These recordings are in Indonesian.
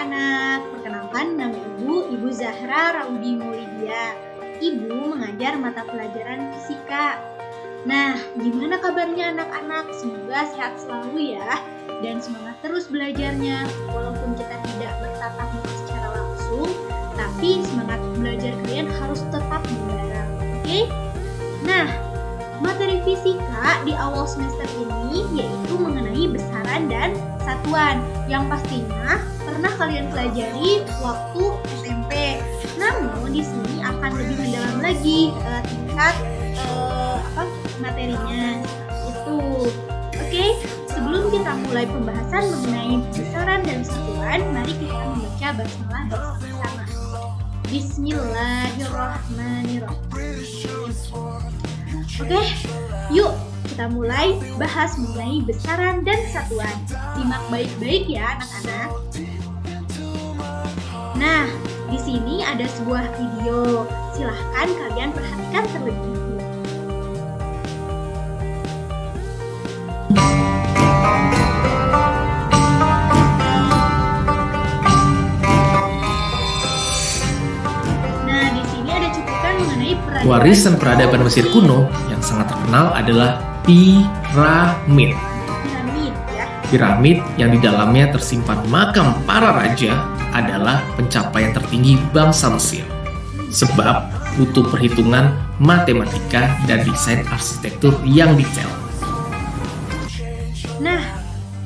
anak-anak, perkenalkan nama Ibu Zahra Raudi Maulidia. Ibu mengajar mata pelajaran fisika. Nah, gimana kabarnya anak-anak? Semoga sehat selalu ya, dan semangat terus belajarnya. Walaupun kita tidak bertatap muka secara langsung, tapi semangat belajar kalian harus tetap membara. Oke? Nah, materi fisika di awal semester ini yaitu mengenai besaran dan satuan yang pastinya pernah kalian pelajari waktu SMP. Namun di sini akan lebih mendalam lagi tingkat materinya itu. Oke, sebelum kita mulai pembahasan mengenai besaran dan satuan, mari kita membaca basmalah bersama-sama. Bismillahirrahmanirrahim. Oke, yuk kita mulai bahas mengenai besaran dan satuan. Simak baik-baik ya anak-anak. Nah, di sini ada sebuah video. Silahkan kalian perhatikan terlebih dahulu. Nah, di sini ada cuplikan mengenai warisan peradaban Mesir kuno yang sangat terkenal adalah piramid. Piramid yang di dalamnya tersimpan makam para raja adalah pencapaian tertinggi bangsa Mesir. Sebab butuh perhitungan matematika dan desain arsitektur yang detail. Nah,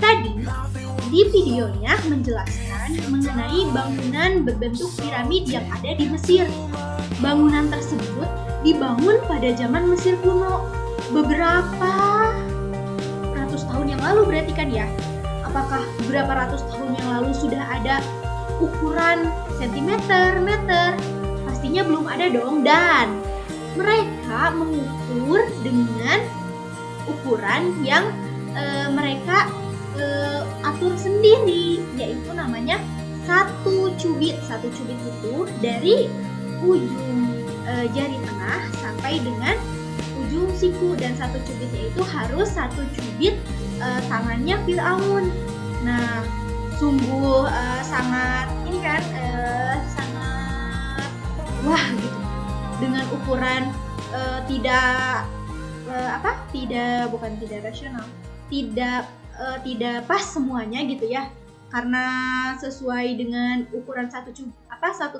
tadi di videonya menjelaskan mengenai bangunan berbentuk piramid yang ada di Mesir. Bangunan tersebut dibangun pada zaman Mesir kuno, beberapa ratus tahun yang lalu berarti kan ya? Apakah beberapa ratus tahun yang lalu sudah ada ukuran sentimeter, meter? Pastinya belum ada dong, dan mereka mengukur dengan ukuran yang mereka atur sendiri, yaitu namanya satu cubit. Satu cubit itu dari ujung jari tengah sampai dengan ujung siku, dan satu cubitnya itu harus satu cubit tangannya Fir'aun. Nah, sungguh sangat ini kan sangat wah gitu, dengan ukuran tidak rasional, tidak pas semuanya gitu ya, karena sesuai dengan ukuran satu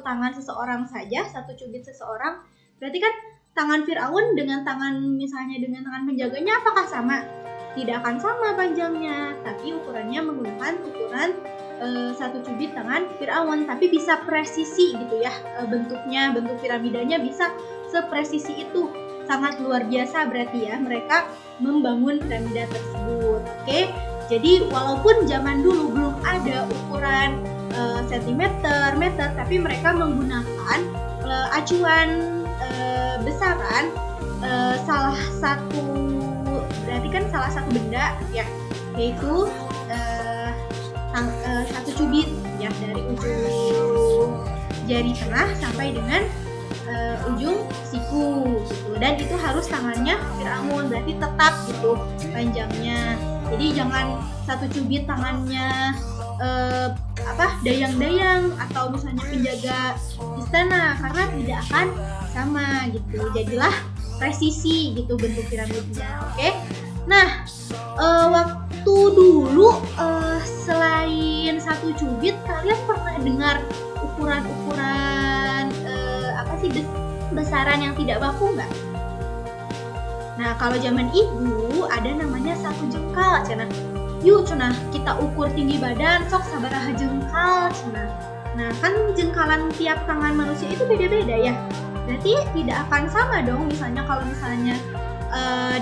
tangan seseorang saja, satu cubit seseorang, berarti kan tangan Fir'aun dengan tangan penjaganya apakah sama? Tidak akan sama panjangnya, tapi ukurannya menggunakan ukuran satu cubit tangan Fir'aun, tapi bisa presisi gitu ya, bentuk piramidanya bisa sepresisi itu. Sangat luar biasa berarti ya mereka membangun piramida tersebut. Oke, jadi walaupun zaman dulu belum ada ukuran sentimeter, meter, tapi mereka menggunakan acuan besaran salah satu benda ya, yaitu satu cubit ya, dari ujung jari tengah sampai dengan ujung siku gitu. Dan itu harus tangannya Fir'aun, berarti tetap gitu panjangnya. Jadi jangan satu cubit tangannya dayang-dayang atau misalnya penjaga istana, karena tidak akan sama gitu. Jadilah presisi gitu bentuk piramidnya. Oke. Nah, waktu dulu selain satu cubit, kalian pernah dengar ukuran-ukuran besaran yang tidak baku nggak? Nah, kalau zaman ibu ada namanya satu jengkal, cenah. Yuk cenah kita ukur tinggi badan, sok sabaraha jengkal cenah. Nah, kan jengkalan tiap tangan manusia itu beda-beda ya. Berarti tidak akan sama dong, misalnya kalau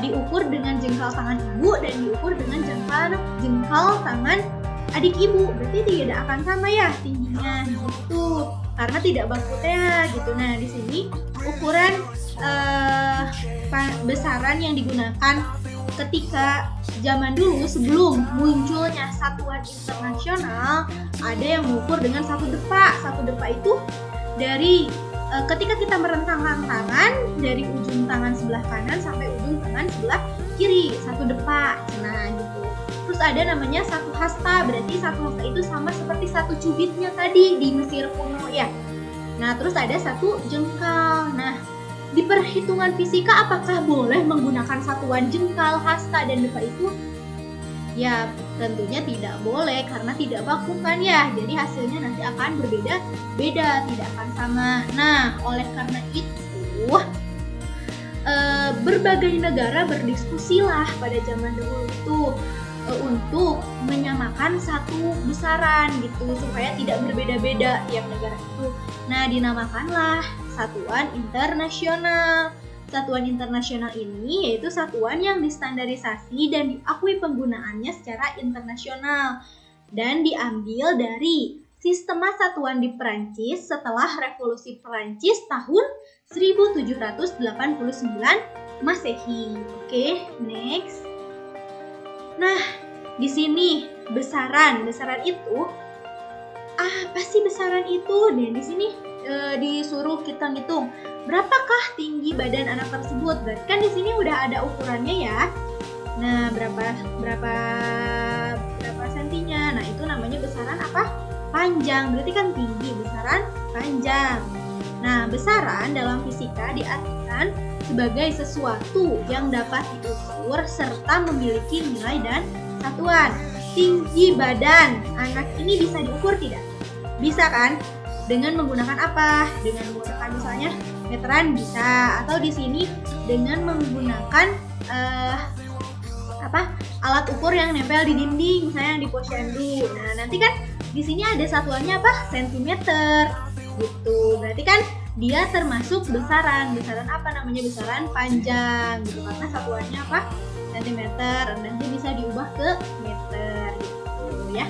diukur dengan jengkal tangan ibu dan diukur dengan jengkal tangan adik ibu, berarti tidak akan sama ya tingginya gitu, karena tidak baku ya gitu. Nah, di sini ukuran besaran yang digunakan ketika zaman dulu sebelum munculnya satuan internasional, ada yang mengukur dengan satu depa. Satu depa itu dari ketika kita merentangkan tangan dari ujung tangan sebelah kanan sampai ujung tangan sebelah kiri, satu depa. Nah gitu. terus ada namanya satu hasta, berarti satu hasta itu sama seperti satu cubitnya tadi di Mesir kuno ya. Nah, terus ada satu jengkal. Nah, di perhitungan fisika apakah boleh menggunakan satuan jengkal, hasta, dan depa itu? Ya, tentunya tidak boleh karena tidak baku kan ya. Jadi hasilnya nanti akan berbeda-beda, tidak akan sama. Nah, oleh karena itu berbagai negara berdiskusilah pada zaman dahulu itu untuk menyamakan satu besaran gitu supaya tidak berbeda-beda tiap negara itu. Nah, dinamakanlah Satuan Internasional. Satuan internasional ini yaitu satuan yang distandarisasi dan diakui penggunaannya secara internasional dan diambil dari Sistema Satuan di Perancis setelah Revolusi Perancis tahun 1789 Masehi. Oke, next. Nah, di sini besaran itu apa sih besaran itu? Dan di sini disuruh kita ngitung berapakah tinggi badan anak tersebut. Berarti kan di sini udah ada ukurannya ya. Nah, berapa sentinya? Nah, itu namanya besaran apa? Panjang. Berarti kan tinggi, besaran panjang. Nah, besaran dalam fisika diartikan sebagai sesuatu yang dapat diukur serta memiliki nilai dan satuan. Tinggi badan anak ini bisa diukur tidak? Bisa kan? Dengan menggunakan apa? Dengan menggunakan misalnya meteran bisa, atau di sini dengan menggunakan alat ukur yang nempel di dinding, misalnya yang di posyandu. Nah, nanti kan di sini ada satuannya apa? Sentimeter. Gitu. Berarti kan dia termasuk besaran. Besaran apa namanya? Besaran panjang gitu. Karena satuannya apa? Sentimeter. Nanti bisa diubah ke meter gitu ya.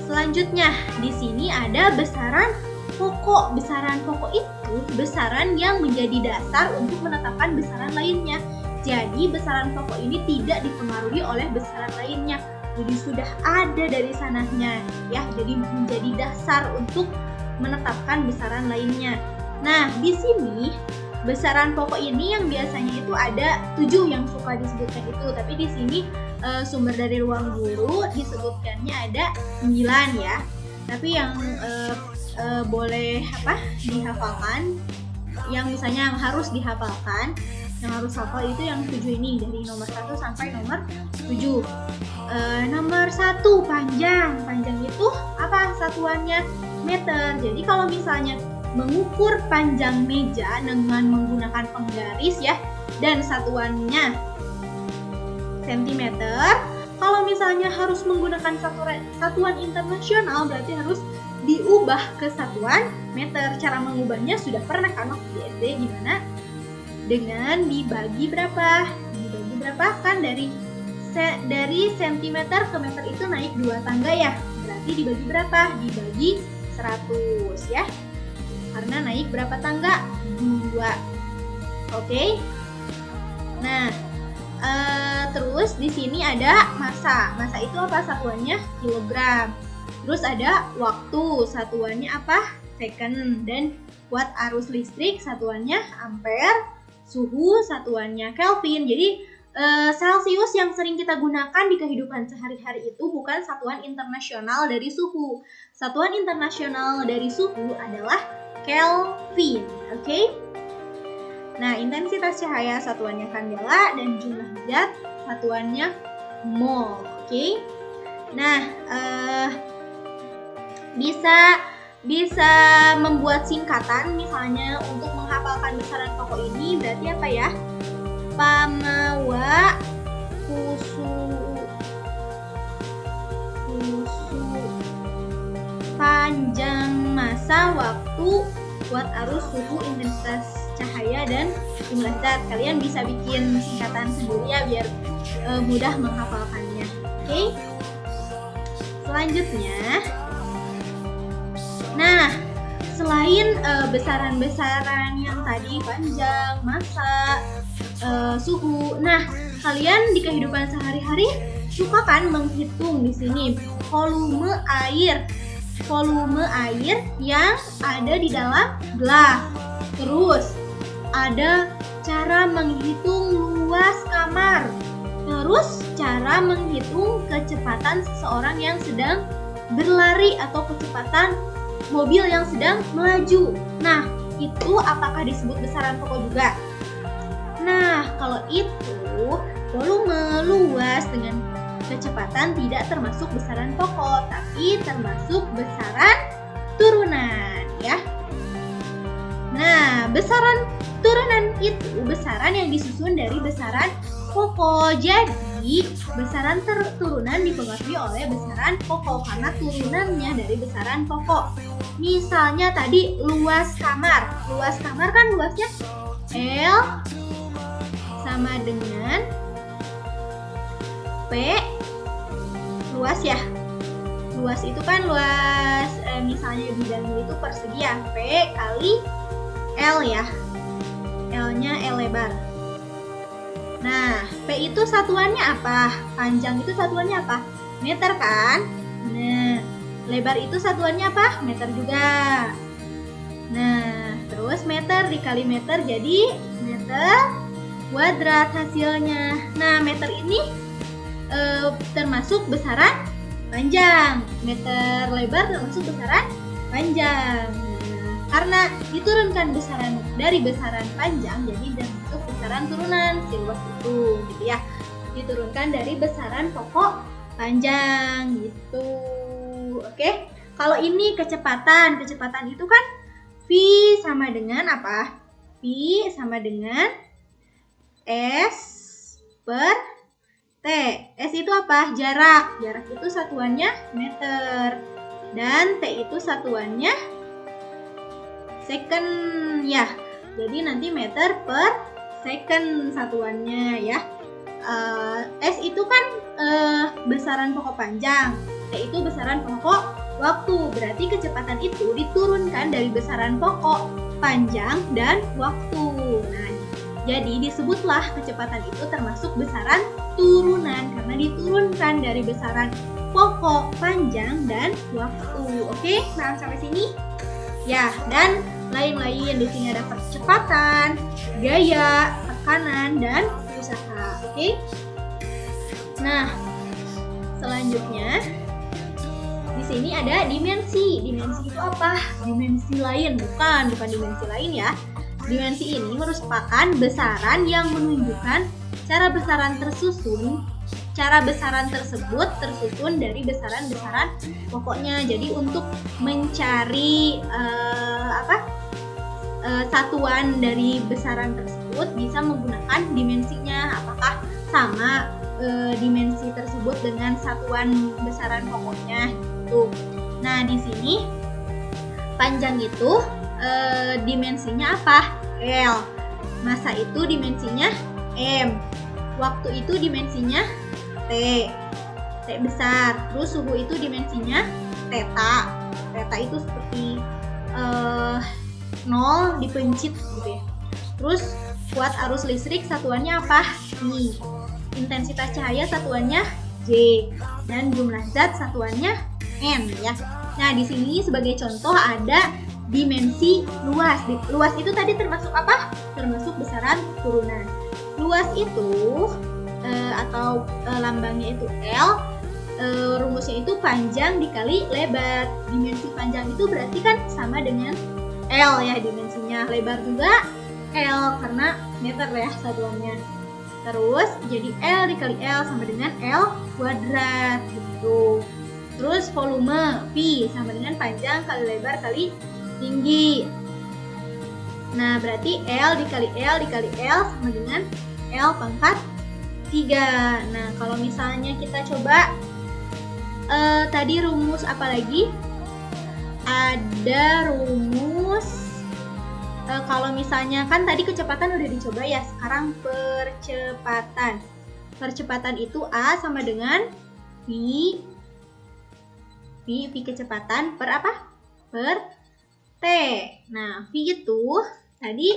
Selanjutnya, di sini ada besaran pokok. Besaran pokok itu besaran yang menjadi dasar untuk menetapkan besaran lainnya. Jadi, besaran pokok ini tidak dipengaruhi oleh besaran lainnya. Jadi sudah ada dari sananya ya. Jadi menjadi dasar untuk menetapkan besaran lainnya. Nah, di sini besaran pokok ini yang biasanya itu ada 7 yang suka disebutkan itu, tapi di sini sumber dari Ruang Guru disebutkannya ada 9 ya. Tapi yang boleh dihafalkan, yang misalnya yang harus dihafalkan, yang harus hafal itu yang 7 ini, dari nomor 1 sampai nomor 7. Nomor 1 panjang. Panjang itu apa satuannya? Meter. Jadi kalau misalnya mengukur panjang meja dengan menggunakan penggaris ya, dan satuannya sentimeter. Kalau misalnya harus menggunakan satuan internasional, berarti harus diubah ke satuan meter. Cara mengubahnya sudah pernah kan waktu di SD, gimana? Dengan dibagi berapa? Dibagi berapa? Kan dari sentimeter ke meter itu naik 2 tangga ya. Berarti dibagi berapa? Dibagi 100 ya. Karena naik berapa tangga? 2. Oke. Nah, terus di sini ada massa. Massa itu apa satuannya? Kilogram. Terus ada waktu, satuannya apa? Second. Dan watt arus listrik, satuannya ampere. Suhu, satuannya Kelvin. Jadi Celsius yang sering kita gunakan di kehidupan sehari-hari itu bukan satuan internasional dari suhu. Satuan internasional dari suhu adalah Kelvin. Oke? Nah, intensitas cahaya satuannya kandela dan jumlah zat satuannya mol. Oke? Nah, bisa membuat singkatan misalnya untuk menghafalkan besaran pokok ini berarti apa ya? Pamawa kusu panjang masa waktu watt arus suhu intensitas cahaya dan jumlah zat. Kalian bisa bikin singkatan sendiri ya biar mudah menghafalkannya. Oke? Selanjutnya, nah selain besaran-besaran yang tadi panjang, massa, suhu, nah kalian di kehidupan sehari-hari suka kan menghitung di sini volume air yang ada di dalam gelas. Terus ada cara menghitung luas kamar. Terus cara menghitung kecepatan seseorang yang sedang berlari atau kecepatan mobil yang sedang melaju. Nah, itu apakah disebut besaran pokok juga? Nah, kalau itu volume luas dengan kecepatan tidak termasuk besaran pokok, tapi termasuk besaran turunan ya. Nah, besaran turunan itu besaran yang disusun dari besaran pokok. Jadi, besaran turunan dipengaruhi oleh besaran pokok karena turunannya dari besaran pokok. Misalnya tadi luas kamar. Luas kamar kan luasnya L sama dengan P luas ya. Luas itu kan luas misalnya bidangnya itu persegi ya, P kali L ya. L-nya L lebar. Nah, P itu satuannya apa? Panjang itu satuannya apa? Meter kan? Nah, lebar itu satuannya apa? Meter juga. Nah, terus meter dikali meter jadi meter kuadrat hasilnya. Nah, meter ini termasuk besaran panjang. Meter lebar termasuk besaran panjang. Nah, karena diturunkan besaran dari besaran panjang, jadi termasuk besaran turunan si luas itu, gitu ya. Diturunkan dari besaran pokok panjang, gitu. Oke. Kalau ini kecepatan itu kan V sama dengan apa? V sama dengan S per T. S itu apa? Jarak. Jarak itu satuannya meter. Dan T itu satuannya second ya. Jadi nanti meter per second satuannya ya. S itu kan besaran pokok panjang. T itu besaran pokok waktu. Berarti kecepatan itu diturunkan dari besaran pokok panjang dan waktu. Nah, jadi disebutlah kecepatan itu termasuk besaran turunan karena diturunkan dari besaran pokok, panjang, dan waktu. Oke, nah sampai sini. Ya, dan lain-lain. Di sini ada percepatan, gaya, tekanan, dan usaha. Oke. Nah, selanjutnya di sini ada dimensi. Dimensi itu apa? Dimensi lain, bukan dimensi lain ya. Dimensi ini merupakan besaran yang menunjukkan cara besaran tersebut tersusun dari besaran-besaran pokoknya. Jadi untuk mencari satuan dari besaran tersebut bisa menggunakan dimensinya. Apakah sama dimensi tersebut dengan satuan besaran pokoknya gitu. Nah, di sini panjang itu dimensinya apa? L. Masa itu dimensinya M. Waktu itu dimensinya T. T besar. Terus suhu itu dimensinya theta. Theta itu seperti 0 dipencit gitu ya. Terus kuat arus listrik satuannya apa? I. Intensitas cahaya satuannya J. Dan jumlah zat satuannya N ya. Nah, di sini sebagai contoh ada dimensi luas. Luas itu tadi termasuk apa? Termasuk besaran turunan. Luas itu atau lambangnya itu L, rumusnya itu panjang dikali lebar. Dimensi panjang itu berarti kan sama dengan L ya dimensinya. Lebar juga L karena meter ya satuannya. Terus jadi L dikali L sama dengan L kuadrat gitu. Terus volume V sama dengan panjang kali lebar kali tinggi. Nah, berarti L dikali L dikali L sama dengan L pangkat 3. Nah, kalau misalnya kita coba tadi rumus apa lagi? Ada rumus kalau misalnya kan tadi kecepatan udah dicoba ya, sekarang percepatan. Percepatan itu A sama dengan V kecepatan per apa? Per T. Nah, V itu tadi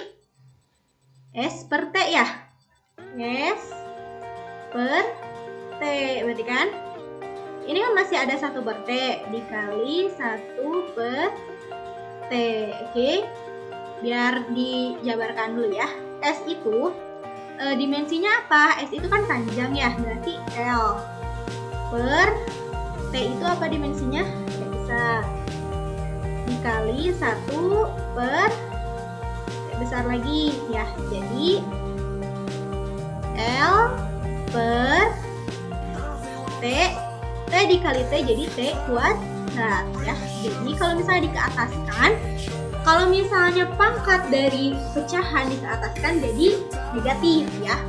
S per T ya. S per T. Berarti kan ini kan masih ada 1 per T dikali 1 per T. Oke. Biar dijabarkan dulu ya. S itu dimensinya apa? S itu kan panjang ya, berarti L per T itu apa dimensinya? Kayak besar dikali 1 per T besar lagi ya, jadi L per T dikali T jadi T kuadrat ya. Jadi kalau misalnya dikeataskan, kalau misalnya pangkat dari pecahan dikeataskan jadi negatif ya.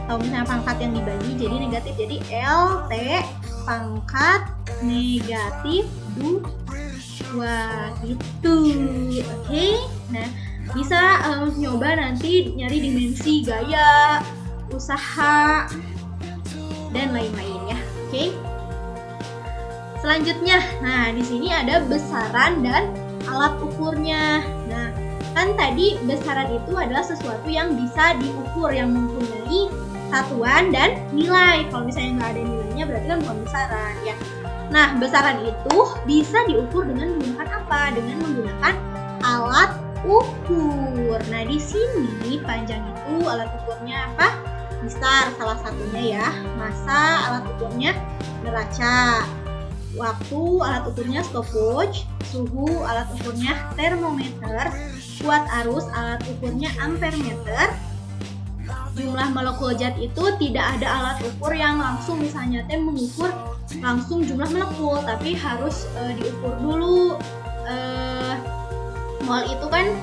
Atau misalnya pangkat yang dibagi jadi negatif, jadi LT pangkat negatif 2 gitu. Oke. Nah, bisa nyoba nanti nyari dimensi gaya, usaha, dan lain-lain ya. Oke. Selanjutnya, nah di sini ada besaran dan alat ukurnya. Nah, kan tadi besaran itu adalah sesuatu yang bisa diukur, yang mempunyai satuan dan nilai. Kalau misalnya nggak ada nilainya berarti kan bukan besaran ya. Nah, besaran itu bisa diukur dengan menggunakan apa? Dengan menggunakan alat ukur. Nah, di sini panjang itu alat ukurnya apa? Mistar salah satunya ya. Masa alat ukurnya neraca. Waktu alat ukurnya stopwatch, suhu alat ukurnya termometer, kuat arus alat ukurnya ampermeter. Jumlah molekul zat itu tidak ada alat ukur yang langsung misalnya mengukur langsung jumlah molekul, tapi harus diukur dulu. Mol itu kan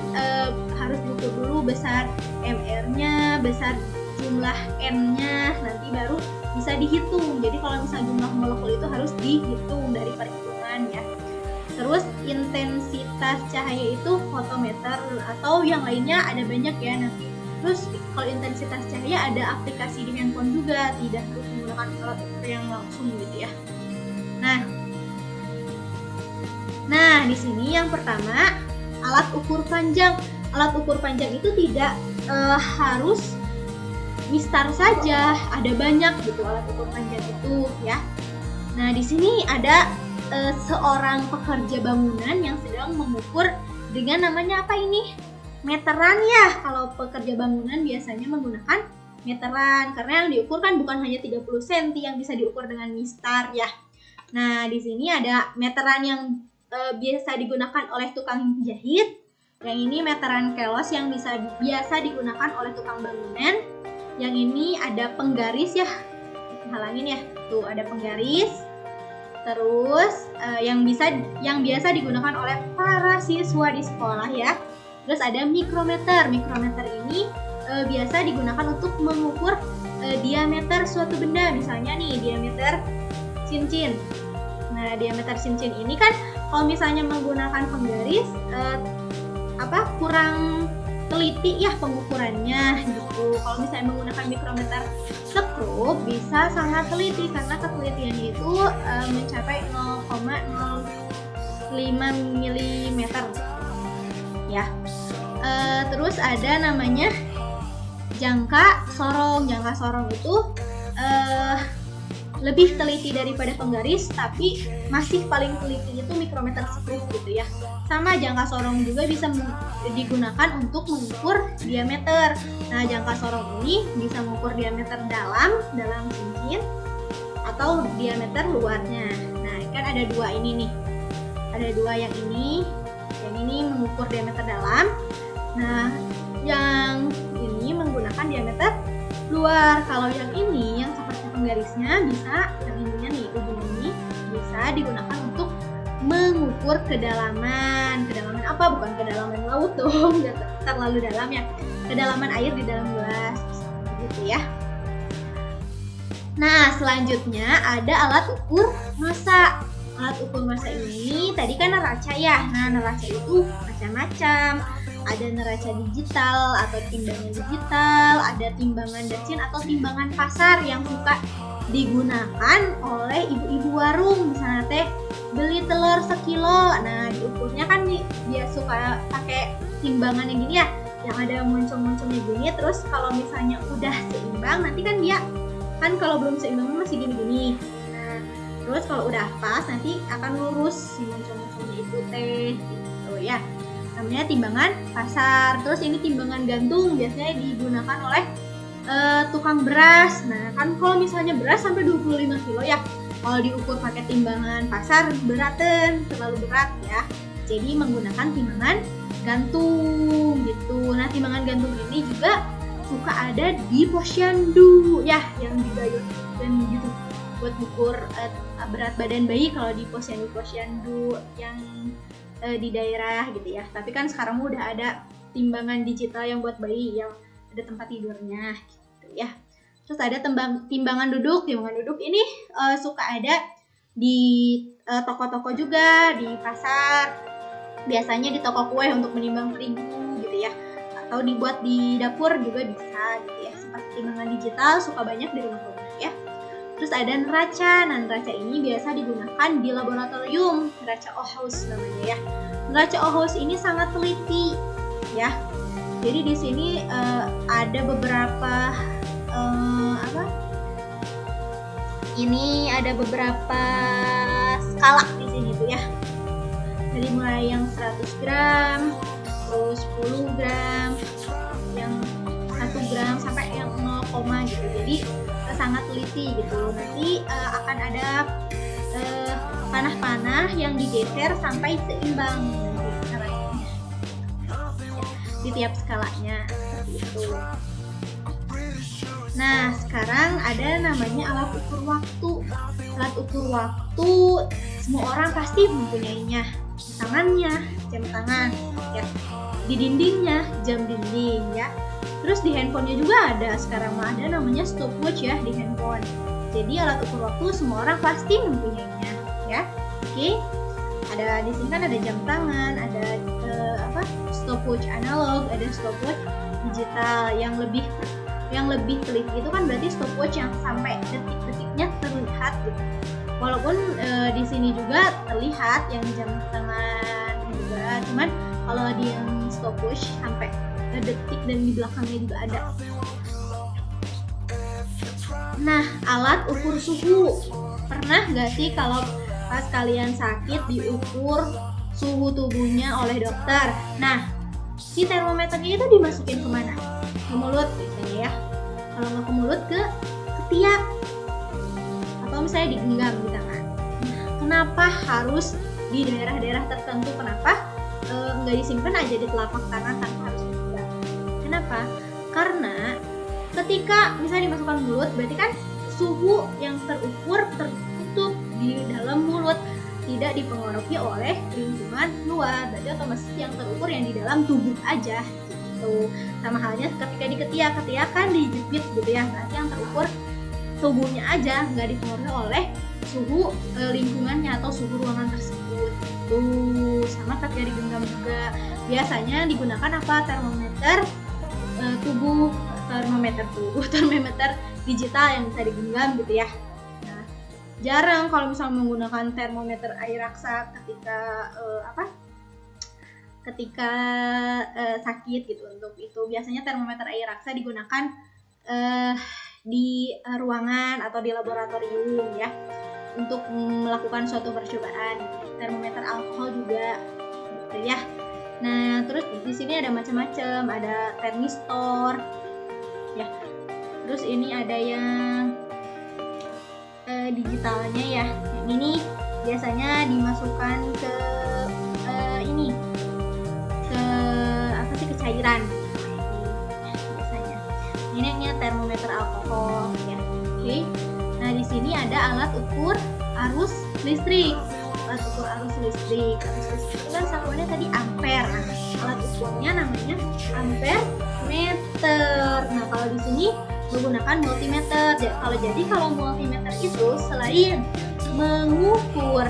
harus diukur dulu besar mR-nya, besar jumlah N-nya, nanti baru bisa dihitung. Jadi kalau misalnya jumlah molekul itu harus dihitung dari perhitungan ya. Terus intensitas cahaya itu fotometer atau yang lainnya ada banyak ya nanti. Terus kalau intensitas cahaya ada aplikasi di handphone juga, tidak harus menggunakan alat ukur yang langsung gitu ya. Nah di sini yang pertama alat ukur panjang. Alat ukur panjang itu tidak harus mistar saja, ada banyak gitu alat ukur panjang itu ya. Nah di sini ada seorang pekerja bangunan yang sedang mengukur dengan namanya apa ini? Meteran ya. Kalau pekerja bangunan biasanya menggunakan meteran karena yang diukur kan bukan hanya 30 cm yang bisa diukur dengan mistar ya. Nah di sini ada meteran yang biasa digunakan oleh tukang jahit. Yang ini meteran kelos yang biasa digunakan oleh tukang bangunan. Yang ini ada penggaris ya, halangin ya, tuh ada penggaris. Terus yang biasa digunakan oleh para siswa di sekolah ya. Terus ada mikrometer. Mikrometer ini biasa digunakan untuk mengukur diameter suatu benda. Misalnya nih diameter cincin. Nah diameter cincin ini kan kalau misalnya menggunakan penggaris kurang teliti ya pengukurannya gitu. Kalau misalnya menggunakan mikrometer sekrup bisa sangat teliti karena ketelitiannya itu mencapai 0,05 mm ya. Terus ada namanya jangka sorong. Jangka sorong itu lebih teliti daripada penggaris, tapi masih paling teliti itu mikrometer sekrup gitu ya. Sama jangka sorong juga bisa digunakan untuk mengukur diameter. Nah jangka sorong ini bisa mengukur diameter dalam cincin atau diameter luarnya. Nah kan ada dua ini nih, ada dua yang ini mengukur diameter dalam. Nah yang ini menggunakan diameter luar. Kalau yang ini yang seperti penggarisnya bisa, yang ininya nih ujung ini bisa digunakan untuk mengukur kedalaman. Kedalaman apa? Bukan kedalaman laut dong, nggak terlalu dalam ya. Kedalaman air di dalam gelas gitu ya. Nah selanjutnya ada alat ukur massa. Alat ukur massa ini tadi kan neraca ya. Nah neraca itu macam-macam. Ada neraca digital atau timbangan digital, ada timbangan dasin atau timbangan pasar yang suka digunakan oleh ibu-ibu warung. Misalnya teh beli telur sekilo, nah diukurnya kan dia suka pakai timbangan yang gini ya, yang ada moncong-moncongnya gini. Terus kalau misalnya udah seimbang, nanti kan dia kan kalau belum seimbang masih gini-gini. Nah terus kalau udah pas nanti akan lurus si moncong-moncongnya itu teh gitu ya. namanya timbangan pasar. Terus ini timbangan gantung, biasanya digunakan oleh tukang beras. Nah kan kalau misalnya beras sampai 25 kilo ya, kalau diukur pakai timbangan pasar beraten, terlalu berat ya. Jadi menggunakan timbangan gantung gitu. Nah timbangan gantung ini juga suka ada di posyandu ya, yang digayung dan gitu buat ukur berat badan bayi kalau di posyandu yang di daerah gitu ya. Tapi kan sekarang udah ada timbangan digital yang buat bayi yang ada tempat tidurnya gitu ya. Terus ada timbangan duduk. Timbangan duduk ini suka ada di toko-toko juga, di pasar. Biasanya di toko kue untuk menimbang terigu gitu ya. Atau dibuat di dapur juga bisa gitu ya. Seperti timbangan digital suka banyak di rumah-rumah ya. Terus ada neraca. Nah, neraca ini biasa digunakan di laboratorium, neraca Ohaus namanya ya. Neraca Ohaus ini sangat teliti ya. Jadi di sini ada beberapa ini ada beberapa skala di sini tuh ya. Dari mulai yang 100 gram, terus 10 gram, yang 1 gram sampai yang 0, gitu. Jadi sangat teliti gitu. Nanti akan ada panah-panah yang digeser sampai seimbang di tiap skalanya seperti itu. Nah, sekarang ada namanya alat ukur waktu. Alat ukur waktu semua orang pasti mempunyainya. Di tangannya, jam tangan, ya. Di dindingnya, jam dinding, ya. Terus di handphonenya juga ada. Sekarang ada namanya stopwatch ya di handphone. Jadi alat ukur waktu semua orang pasti mempunyainya, ya. Oke. Ada di sini kan ada jam tangan, ada stopwatch analog, ada stopwatch digital. Yang lebih teliti itu kan berarti stopwatch yang sampai detik-detiknya terlihat gitu. Walaupun di sini juga terlihat yang jam tangan juga, cuman kalau di yang stopwatch sampai detik dan di belakangnya juga ada. Nah, alat ukur suhu. Pernah nggak sih kalau pas kalian sakit diukur suhu tubuhnya oleh dokter? Nah, si termometernya itu dimasukin kemana? Ke mulut biasanya ya. Kalau nggak ke mulut, ke ketiak. Atau misalnya digenggam di tangan. Nah, kenapa harus di daerah-daerah tertentu? Kenapa nggak disimpan aja di telapak tangan tanpa harus digenggam? Kenapa? Karena ketika misalnya dimasukkan mulut, berarti kan suhu yang terukur tertutup di dalam mulut, tidak dipengaruhi oleh lingkungan luar. Berarti otomatis yang terukur yang di dalam tubuh aja gitu. Sama halnya ketika di ketiak kan dijepit gitu ya, berarti yang terukur tubuhnya aja, nggak dipengaruhi oleh suhu lingkungannya atau suhu ruangan tersebut. Tuh, sama ketika digenggam juga. Biasanya digunakan apa? Termometer termometer digital yang bisa digenggam gitu ya. Nah, jarang kalau misalnya menggunakan termometer air raksa ketika sakit gitu. Untuk itu biasanya termometer air raksa digunakan di ruangan atau di laboratorium ya, untuk melakukan suatu percobaan. Termometer alkohol juga gitu ya. Nah, terus di sini ada macam-macam, ada termistor ya. Terus ini ada yang digitalnya ya. Yang ini biasanya dimasukkan ke ke cairan biasanya. Ini termometer alkohol ya. Oke. Nah, di sini ada alat ukur arus listrik. Alat ukur arus listrik. Arus listrik itu kan satuannya tadi ampere. Nah, alat ukurnya namanya ampere meter. Nah, kalau di sini menggunakan multimeter. Kalau multimeter itu selain mengukur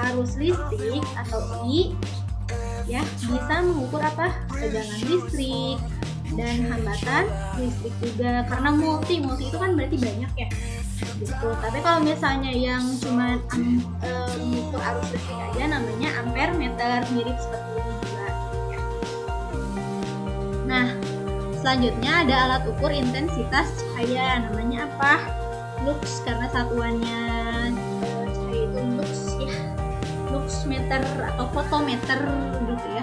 arus listrik atau I ya, bisa mengukur apa? Tegangan listrik dan hambatan listrik juga. Karena multi itu kan berarti banyak ya. Gitu. Tapi kalau misalnya yang cuma mengukur arus listrik aja namanya ampere meter, mirip seperti ini juga ya. Nah, selanjutnya ada alat ukur intensitas cahaya, namanya apa? Lux, karena satuannya cahaya itu lux ya. Lux meter atau fotometer gitu ya.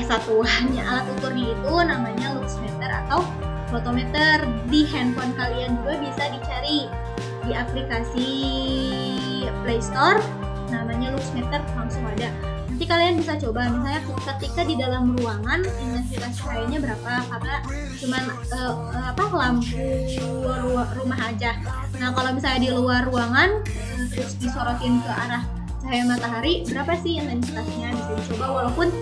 satuannya alat ukurnya itu namanya luxmeter atau photometer. Di handphone kalian juga bisa dicari di aplikasi Play Store, namanya luxmeter, langsung ada. Nanti kalian bisa coba, misalnya ketika di dalam ruangan intensitas cahayanya berapa, karena cuman lampu rumah aja. Nah kalau misalnya di luar ruangan terus disorotin ke arah cahaya matahari, berapa sih intensitasnya, bisa dicoba walaupun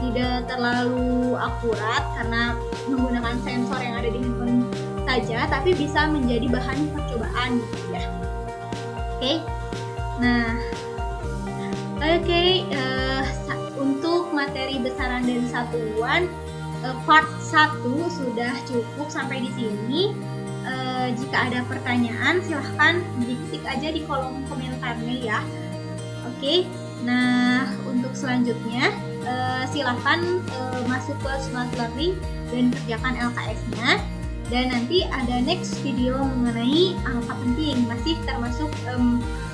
tidak terlalu akurat karena menggunakan sensor yang ada di handphone saja, tapi bisa menjadi bahan percobaan gitu ya. Untuk materi besaran dan satuan part 1 sudah cukup sampai di sini. Jika ada pertanyaan silahkan diketik aja di kolom komentarnya ya. Nah untuk selanjutnya silahkan masuk ke Smart Learning dan kerjakan LKS-nya. Dan nanti ada next video mengenai angka penting, masih termasuk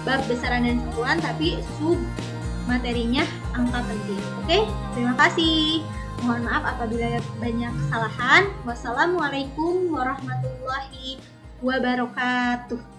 bab besaran dan satuan, tapi sub materinya angka penting. Terima kasih. Mohon maaf apabila banyak kesalahan. Wassalamualaikum warahmatullahi wabarakatuh.